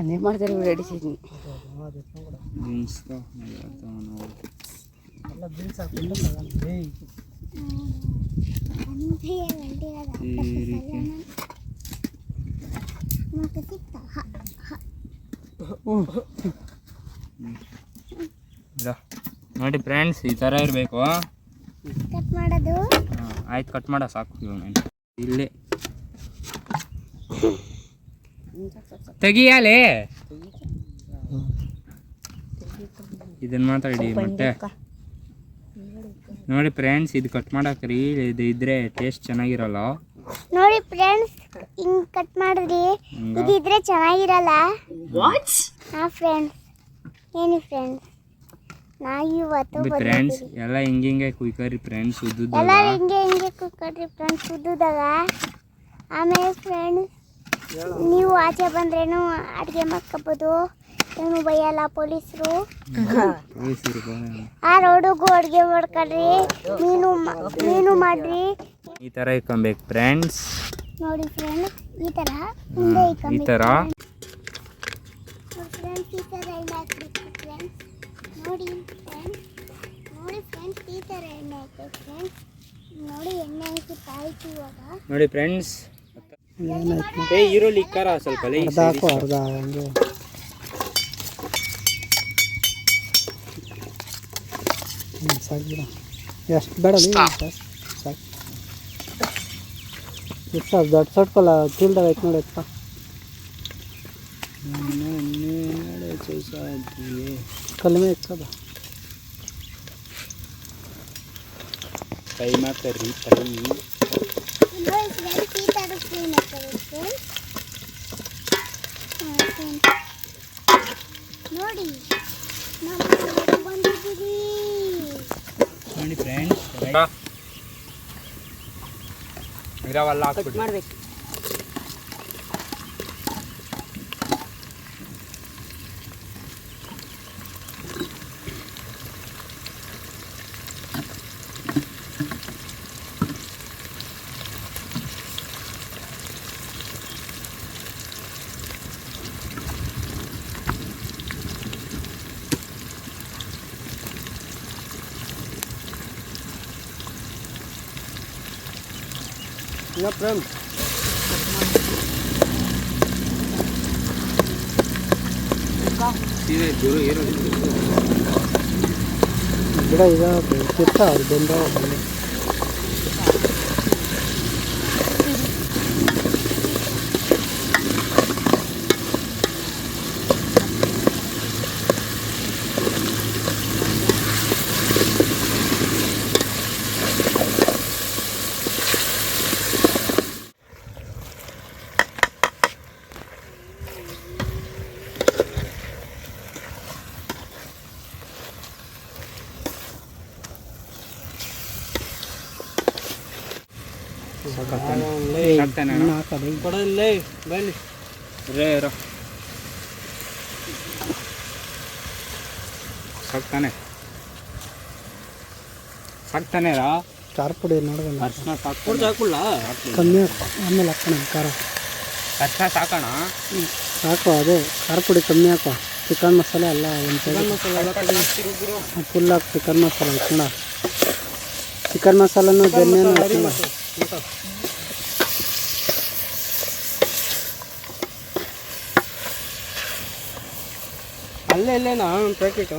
నేను ಮಾಡ್ತಾರೆ ರೆಡಿ చేసి ಬೀನ್ಸ್ ಎಲ್ಲ ಬೀನ್ಸ್ ಹಾಕ್ಬಿಟ್ಟು ನೋಡಿ ಫ್ರೆಂಡ್ಸ್ ಈ ಥರ ಇರಬೇಕು. ಕಟ್ ಮಾಡೋದು ಆಯ್ತು, ಕಟ್ ಮಾಡೋ ಸಾಕು. ಇಲ್ಲೇ ತೆಗಿಯಾಲೆ ಇದನ್ನ ಮಾತಾಡಿ ಮೊಟ್ಟೆ ನೋಡಿ ಫ್ರೆಂಡ್ಸ್, ಇದು ಕಟ್ ಮಾಡಕ್ರಿ. ಇದು ಇದ್ರೆ ಟೇಸ್ಟ್ ಚೆನ್ನಾಗಿರಲ್ಲ ನೋಡಿ ಫ್ರೆಂಡ್ಸ್, ಹಿಂಗ್ ಕಟ್ ಮಾಡಿದ್ರಿ ಇದಿದ್ರೆ ಚೆನ್ನಾಗಿರಲ್ಲ. ಹಾ ಫ್ರೆಂಡ್ಸ್, ಏನಿ ಫ್ರೆಂಡ್ಸ್, ನಾವು ಇವತ್ತು ಫ್ರೆಂಡ್ಸ್ ಎಲ್ಲ ಹಿಂಗೆ ಕುಯ್ಕರಿ ಫ್ರೆಂಡ್ಸ್, ಉದ್ದುದಾಗ ಎಲ್ಲ ಹಿಂಗೆ ಕುಕ್ಕಡ್ರಿ ಫ್ರೆಂಡ್ಸ್, ಉದ್ದುದಾಗ. ಆಮೇಲೆ ಫ್ರೆಂಡ್ಸ್, ನೀವು ಆಚೆ ಬಂದ್ರೇನು ಅಡುಗೆ ಮಾಡ್ಕೋಬೋದು, ಏನು ಬೈಯಲ್ಲ ಪೊಲೀಸರು. ಆ ರೋಡಿಗೂ ಅಡುಗೆ ಮಾಡ್ಕೊಳ್ರಿ, ಮೀನು ಮಾಡ್ರಿ. ಈ ಥರ ಇಕ್ಕೊಬೇಕು ಫ್ರೆಂಡ್ಸ್. ನೋಡಿ ಫ್ರೆಂಡ್ಸ್, ಈ ಥರ ಹಿಂದೆ ಈ ಥರ ಫ್ರೆಂಡ್ಸ್, ಈ ಥರ ಎಣ್ಣೆ ಹಾಕ್ಬೇಕು ಫ್ರೆಂಡ್ಸ್. ನೋಡಿ ಫ್ರೆಂಡ್ಸ್, ಈ ಥರ ಎಣ್ಣೆ ಹಾಕ್ಬೇಕು ಫ್ರೆಂಡ್ಸ್. ನೋಡಿ ಎಣ್ಣೆ ಹಾಕಿ ಆಯ್ತು. ಇವಾಗ ನೋಡಿ ಫ್ರೆಂಡ್ಸ್, ಈರುಳ್ಳಿ ಇಕ್ಕಾರ ಸ್ವಲ್ಪ ಅರ್ಧ ಹಂಗೆ ಸಾಕು. ಎಷ್ಟು ಬೇಡ ಸಾಕು. ಎಷ್ಟು ದೊಡ್ಡ ಸೊಟ್ಕಲ್ಲ ಚೀಲ್ದಾಗ ಐತೆ ನೋಡಿ. ಕಲ್ಮೆ ಇಕ್ಕದ ಕೈ ಮಾಡ್ತಾರ್ರಿ ನೋಡಿ ನೋಡಿ ಫ್ರೆಂಡ್ಸ್, ಇರಾವಲ್ಲ ಹಾಕ್ಬಿಟ್ಟು ಮಾಡ್ಬೇಕು. No problem. ಗಿಡ ಈಗ ತಿರ್ತಾವ ಬಂದವ. ಸಾಕ್ತಾನೆ ಸಾಕ್ತಾನೆ ರಾ ಖಾರ ಪುಡಿ ನೋಡ್ಕೊಂಡು ಅರ್ಶಿನ ಸಾಕ್ಬಿಡ್ಲ ಕಮ್ಮಿ ಆಮೇಲೆ ಹಾಕೋಣ ಖಾರ. ಅರ್ಶಿನ ಸಾಕೋಣ ಸಾಕು, ಅದೇ ಖಾರ ಪುಡಿ ಕಮ್ಮಿ ಹಾಕೋ. ಚಿಕನ್ ಮಸಾಲೆ ಅಲ್ಲ, ಒಂದು ಫುಲ್ ಹಾಕಿ ಚಿಕನ್ ಮಸಾಲೆ ಹಾಕೋಣ. ಚಿಕನ್ ಮಸಾಲನು ಬೆಣ್ಣೆನೂ ಹಾಕೋಣ. ಅಲ್ಲೇನಾ ಪ್ಯಾಕೆಟ್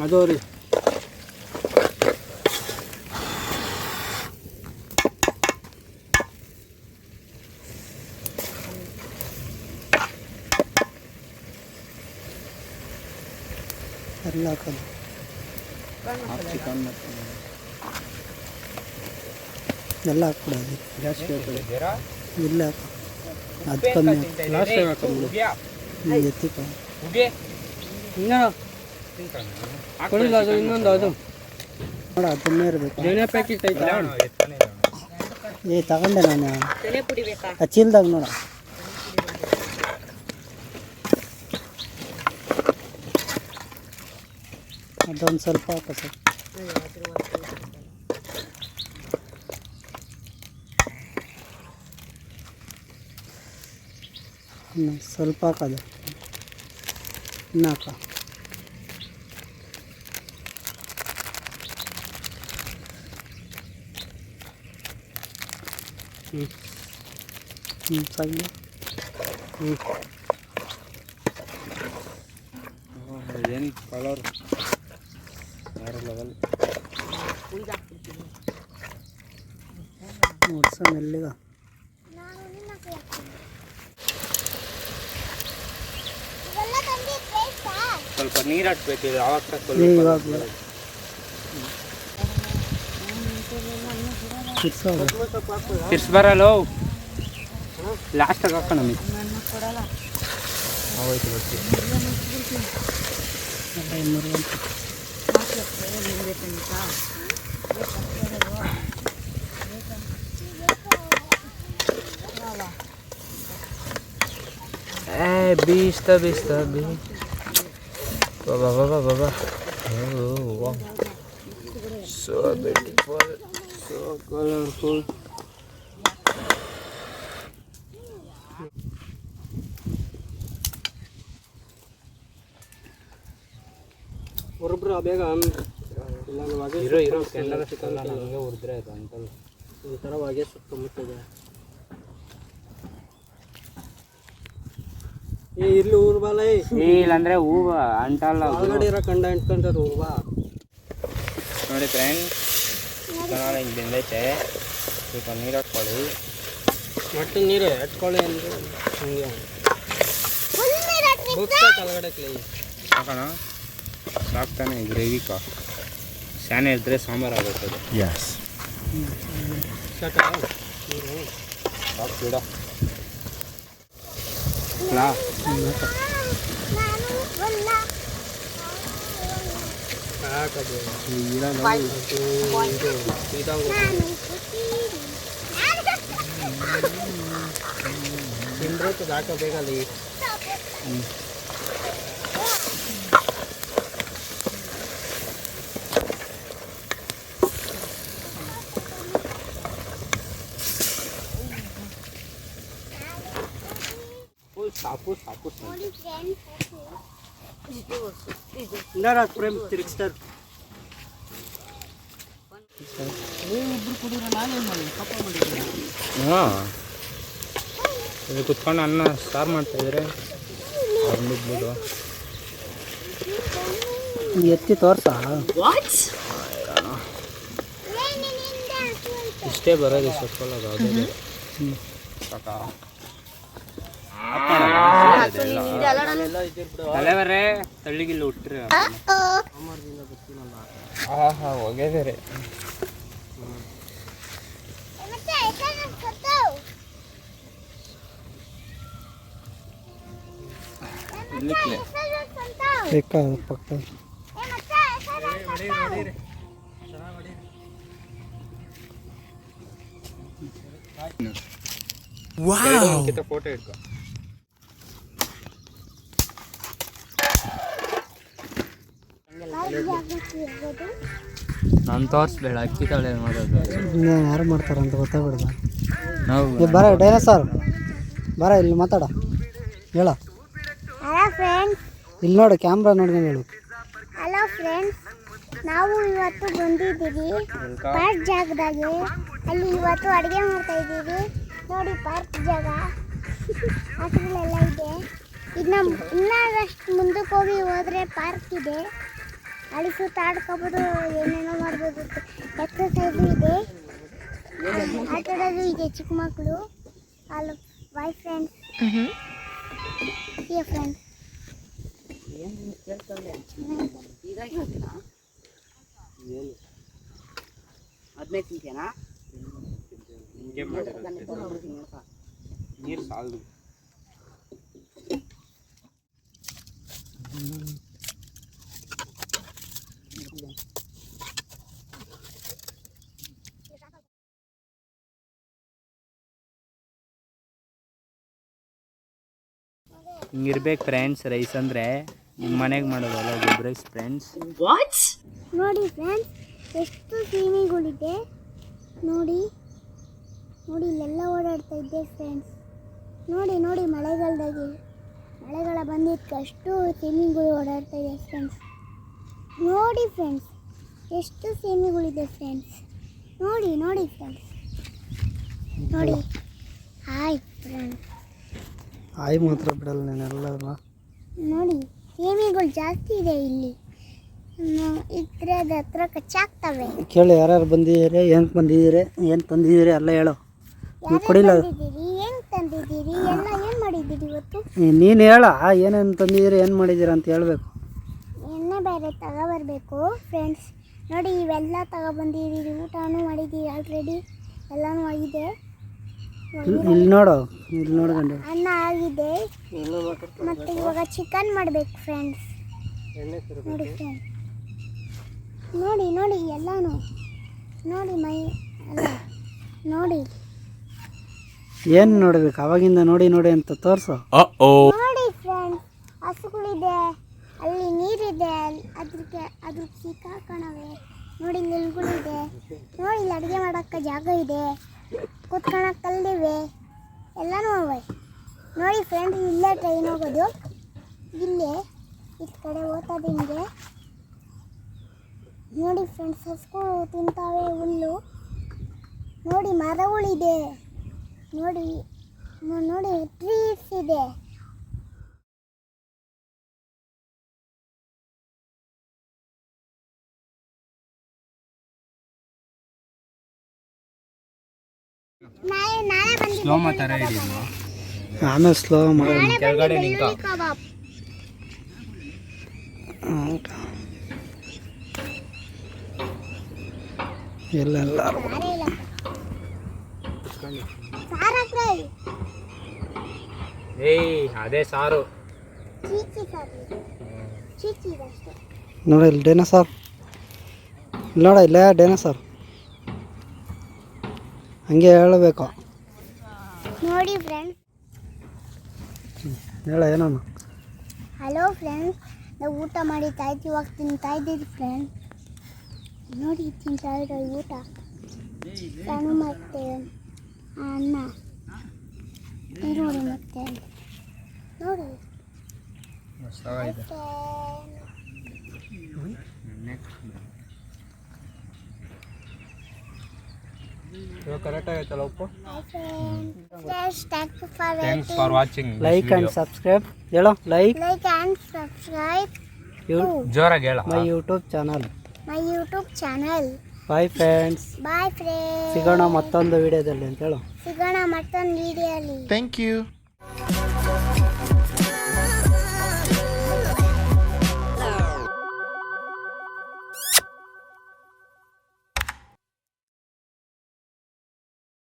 ಅದು ರೀ. ಎಲ್ಲ ಹಾಕೋದು ಚಿಕನ್ ಎಲ್ಲ ಹಾಕ್ಬಿಡೋದು. ಜಾಸ್ತಿ ಇಲ್ಲ ಹಾಕೋ, ಅದು ಕಮ್ಮಿ ಲಾಸ್ಟ್ ಹಾಕೋದು. ಎತ್ತಿಕ ಕೊಡಿಲ್ಲ ಅದು ಇನ್ನೊಂದು ಅದು ನೋಡ, ಅದನ್ನೇ ಇರಬೇಕು. ಏನೇ ಪ್ಯಾಕೆಟ್ ಐತಾ? ತಗೊಂಡೆ ನಾನು ಆ ಚೀಲ್ದಾಗ ನೋಡ. ಅದೊಂದು ಸ್ವಲ್ಪ ಹಾಕ ಸರ್. ಇನ್ನು ಸ್ವಲ್ಪ ಹಾಕೋದು, ಇನ್ನು ಹಾಕ. ಸಾಕು. ಏನು ಕಲರ್ ಬೇರೆ ಲೆವೆಲ್. ನೋಡ್ಸ ಮೆಲ್ಲಿಗ. ಸ್ವಲ್ಪ ನೀರು ಹಾಕ್ಬೇಕಿದೆ ಆವಾಗ ಇವಾಗ ತಿರ್ಸ್ಬರಲ್ಲ ಲಾಸ್ಟಾಗಿ ಹಾಕೋಣ ನಮಗೆ ಆಗೋಯ್ತು ಗೊತ್ತಿ. ಬೀಸ್ತಾ ಬಾಬಾ so beautiful, so colorful. ಒಬ್ಬರು ಬೇಗ ಇರೋ ಕೆಂಡದ ಸಿಕ್ಕಲ್ಲ ನಮಗೆ ಉರಿದ್ರೆ ಆಯ್ತು ಅಂಕಲ್. ಈ ಥರ ಹೊಗೆ ಸುತ್ತಮುತ್ತಿದೆ. ಇಲ್ಲಿ ಊರ್ಬಾಲ ಇಲ್ಲಂದ್ರೆ ಹೂವ ಅಂಟಲ್ಲ ಒಳಗಡೆ ಇರೋ ಕಂಡ ಇಟ್ಕೊಂಡ್ರೆ ಊರ್ಬ. ನೋಡಿ ಫ್ರೆಂಡ್ ಚೆನ್ನಾಗಿ ಹಿಂಗೆ ಬೆಂದೈತೆ. ಸ್ವಲ್ಪ ನೀರು ಹಾಕ್ಕೊಳ್ಳಿ. ಮತ್ತೆ ನೀರು ಎಟ್ಕೊಳ್ಳಿ ಅಂದರೆ ಹಂಗೆ ಕೆಳಗಡೆ ಕ್ಲೀ ಹಾಕೋಣ. ಸಾಕ್ತಾನೆ ಗ್ರೇವಿಕ ಶಾನೆ ಇದ್ದರೆ ಸಾಂಬಾರು ಆಗುತ್ತದೆ. ಹಾಕ್ಬಿಡ ಹಾಕಬೇಕಲ್ಲಿ. ಸಾಕು ಪ್ರೇಮ್ ತಿರುಗಿಸ್ತಾರೆ. ಹಾಂ ಇದು ಕುತ್ಕೊಂಡು ಅನ್ನ ಸಾರು ಮಾಡ್ತಾಯಿದ್ರೆ ಬಿಟ್ಬಿಡು. ಎತ್ತಿ ತೋರ್ಸ. ಇಷ್ಟೇ ಬರೋದು ಸೊಪ್ಪಲ್ಲದು ಅದೇ ಸಾಕಾ. ತಲೆವರೇ ತಳ್ಳಿಗಿಲ್ಲ ಹುಟ್ಟ್ರಿ. ಆಹಾ ಹೊಗೆದೇರೆ. ಪಕ್ಕ ಫೋಟೋ ಇಟ್ಕೊ. ನಾನು ತೋರಿಸ್ಬೇಡ ಅಕ್ಕಿ ತಳೆ ಮಾಡೋದು. ಯಾರು ಮಾಡ್ತಾರೆ ಅಂತ ಗೊತ್ತಾಗ್ಬಿಡ್ದ. ನಾವು ಬರ ಡೈನೋಸಾರ್ ಬರ ಇಲ್ಲಿ ಮಾತಾಡ ಹೇಳ. ಹಲೋ ಫ್ರೆಂಡ್ಸ್, ಇಲ್ಲಿ ನೋಡು ಕ್ಯಾಮ್ರಾ ನೋಡ್ಕೊಂಡು ಹೇಳು. ಹಲೋ ಫ್ರೆಂಡ್ಸ್, ನಾವು ಇವತ್ತು ಬಂದಿದ್ದೀವಿ ಪಾರ್ಕ್ ಜಾಗದಾಗೆ. ಅಲ್ಲಿ ಇವತ್ತು ಅಡುಗೆ ಮಾಡ್ತಾ ಇದ್ದೀವಿ. ನೋಡಿ ಪಾರ್ಕ್ ಜಾಗ ಹಸುಗಳೆಲ್ಲ ಇದೆ. ಇನ್ನಷ್ಟು ಮುಂದಕ್ಕೆ ಹೋಗಿ ಹೋದರೆ ಪಾರ್ಕ್ ಇದೆ. ಅಲ್ಲಿ ಸುತ್ತಾಡ್ಕೋಬೋದು, ಏನೇನೋ ಮಾಡ್ಬೋದು, ಎಕ್ಸಸೈಸು ಇದೆ, ಆಟಾಡೋದು ಇದೆ ಚಿಕ್ಕ ಮಕ್ಕಳು. Hello bye friends. ಫ್ರೆಂಡ್ಸ್ ಅದನ್ನೇ ತಿಂತೇನಾ? ನೀರು ಸಾಲದು. ಹಿಂಗಿರ್ಬೇಕು ಫ್ರೆಂಡ್ಸ್. ರೈಸ್ ಅಂದರೆ ನಿಮ್ಮ ಮನೆಗೆ ಮಾಡೋದಲ್ಲ, ಗುಡ್ ರೈಸ್ ಫ್ರೆಂಡ್ಸ್. ನೋಡಿ ಫ್ರೆಂಡ್ಸ್, ಎಷ್ಟು ಸೀಮೆಗಳಿದೆ ನೋಡಿ. ನೋಡಿ ಇಲ್ಲೆಲ್ಲ ಓಡಾಡ್ತಾ ಇದ್ದೆ ಫ್ರೆಂಡ್ಸ್. ನೋಡಿ ನೋಡಿ ಮಳೆಗಾಲ ಬಂದಿದ್ದಕ್ಕೆ ಅಷ್ಟು ಸೀಮೆಗಳು ಓಡಾಡ್ತಾ ಇದೆ ಫ್ರೆಂಡ್ಸ್. ನೋಡಿ ಫ್ರೆಂಡ್ಸ್, ಎಷ್ಟು ಸೀಮೆಗಳಿದೆ ಫ್ರೆಂಡ್ಸ್. ನೋಡಿ ಫ್ರೆಂಡ್ಸ್, ನೋಡಿ. Hi friends. ಆಯ್ ಮಾತ್ರ ಬಿಡಲ್ಲ ನೀನೆಲ್ಲ. ನೋಡಿ ಸೀಮೆಗಳು ಜಾಸ್ತಿ ಇದೆ ಇಲ್ಲಿ. ಇದ್ರದ ಹತ್ರ ಕಚ್ಚಾಗ್ತವೆ. ಕೇಳಿ ಯಾರ್ಯಾರು ಬಂದಿದ್ದೀರಿ, ಹೆಂಗೆ ಬಂದಿದ್ದೀರಿ, ಏನು ತಂದಿದ್ದೀರಿ ಎಲ್ಲ ಹೇಳು. ನೀವು ಕೊಡಿಲ್ಲ ಹೆಂಗ್ ತಂದಿದ್ದೀರಿ ಎಲ್ಲ ಏನು ಮಾಡಿದ್ದೀರಿ ಇವತ್ತು? ನೀನು ಹೇಳ ಏನೇನು ತಂದಿದ್ದೀರಿ, ಏನು ಮಾಡಿದ್ದೀರಿ ಅಂತ ಹೇಳ್ಬೇಕು. ಎಣ್ಣೆ ಬೇರೆ ತಗೊಬರ್ಬೇಕು ಫ್ರೆಂಡ್ಸ್. ನೋಡಿ ಇವೆಲ್ಲ ತಗೊಬಂದಿದ್ದೀರಿ, ಊಟನೂ ಮಾಡಿದ್ದೀರಿ ಆಲ್ರೆಡಿ, ಎಲ್ಲನೂ ಆಗಿದೆ. ಇಲ್ಲಿ ನೋಡ್ಕೊಂಡು ಅನ್ನ ಆಗಿದೆ. ಮತ್ತು ಇವಾಗ ಚಿಕನ್ ಮಾಡಬೇಕು ಫ್ರೆಂಡ್ಸ್. ನೋಡಿ ಫ್ರೆಂಡ್ಸ್, ನೋಡಿ ಎಲ್ಲನೂ ನೋಡಿ ಮೈ ಎಲ್ಲ ನೋಡಿ. ಏನು ನೋಡ್ಬೇಕು ಅವಾಗಿಂದ ನೋಡಿ ಅಂತ ತೋರಿಸು. ನೋಡಿ ಫ್ರೆಂಡ್ಸ್, ಹಸುಗಳಿದೆ, ಅಲ್ಲಿ ನೀರಿದೆ, ಅದ್ರ ಸಿಕ್ಕಾಕಣವೆ. ನೋಡಿ ನಿಲ್ಗಳಿದೆ, ನೋಡಿ ಇಲ್ಲಿ ಅಡುಗೆ ಮಾಡೋಕ್ಕೆ ಜಾಗ ಇದೆ, ಕೂತ್ಕೊಳಕ್ಕೆ ಕಲ್ಲಿವೆ, ಎಲ್ಲನೂ ಅವೆ. ನೋಡಿ ಫ್ರೆಂಡ್ಸ್, ಇಲ್ಲೇ ಟ್ರೈನ್ ಹೋಗೋದು, ಇಲ್ಲೇ ಈ ಕಡೆ ಓದ್ತದೆ ಹಿಂಗೆ. ನೋಡಿ ಫ್ರೆಂಡ್ಸ್, ಹಸುಗಳು ತಿಂತಾವೆ ಹುಲ್ಲು. ನೋಡಿ ಮರಗಳಿದೆ, ನೋಡಿ ಟ್ರೀಸ್ ಇದೆ. ಸ್ಲೋ ಮಾತಾಡ ಹಿಡಿಯುವ. ಆಮೇಲೆ ಸ್ಲೋ ಮಾಡಿ ಕೆಳಗಡೆ ನಿಂಕ. ಎಲ್ಲ ಅದೇ ಸಾರು. ನೋಡಿ ಇಲ್ಲಿ ಡೈನೋಸಾರ್, ನೋಡ ಇಲ್ಲೇ ಡೈನೋಸಾರ್, ಹಂಗೆ ಹೇಳಬೇಕು. ನೋಡಿ ಫ್ರೆಂಡ್ಸ್, ಹೇಳ ಏನೋ. ಹಲೋ ಫ್ರೆಂಡ್ಸ್, ನಾವು ಊಟ ಮಾಡಿತಾ ಇದ್ದೀವಿ, ಇವಾಗ ತಿಂತಾ ಇದ್ದೀವಿ ಫ್ರೆಂಡ್ಸ್. ನೋಡಿ ತಿಂತಾ ಇರೋ ಊಟ, ಸಣ್ಣ ಮತ್ತೆ ಅನ್ನ, ಈರುಳ್ಳಿ ಮತ್ತೆ ನೋಡಿ. ಕರೆಕ್ಟ್ ಆಗೈತಲ್ಲ ಉಪ್ಪು. Thanks for watching. Like and subscribe ಹೇಳೋ. ಲೈಕ್ ಆ್ಯಂಡ್ ಸಬ್ಸ್ಕ್ರೈಬ್ ಜೋರಾಗಿ ಹೇಳ. My YouTube channel. Bye friends. ಸಿಗೋಣ ಮತ್ತೊಂದು ವಿಡಿಯೋದಲ್ಲಿ ಅಂತ ಹೇಳು. ಸಿಗೋಣ ಮತ್ತೊಂದು ವಿಡಿಯೋಲಿ. Thank you.